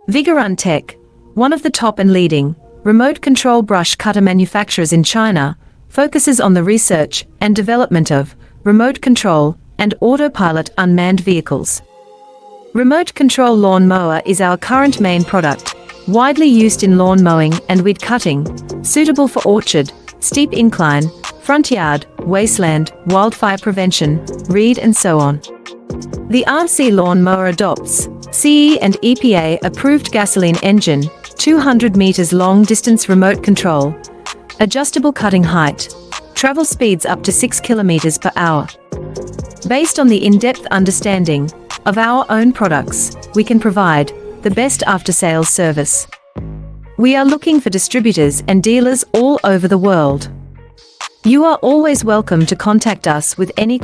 Vigorun Tech, one of the top and leading remote control brush cutter manufacturers in China, focuses on the research and development of remote control and autopilot unmanned vehicles. Remote control lawn mower is our current main product, widely used in lawn mowing and weed cutting, suitable for orchard, steep incline, front yard, wasteland, wildfire prevention, reed and so on. The RC lawn mower adopts CE and EPA approved gasoline engine, 200 meters long distance remote control, adjustable cutting height, travel speeds up to 6 kilometers per hour. Based on the in-depth understanding of our own products, we can provide the best after-sales service. We are looking for distributors and dealers all over the world. You are always welcome to contact us with any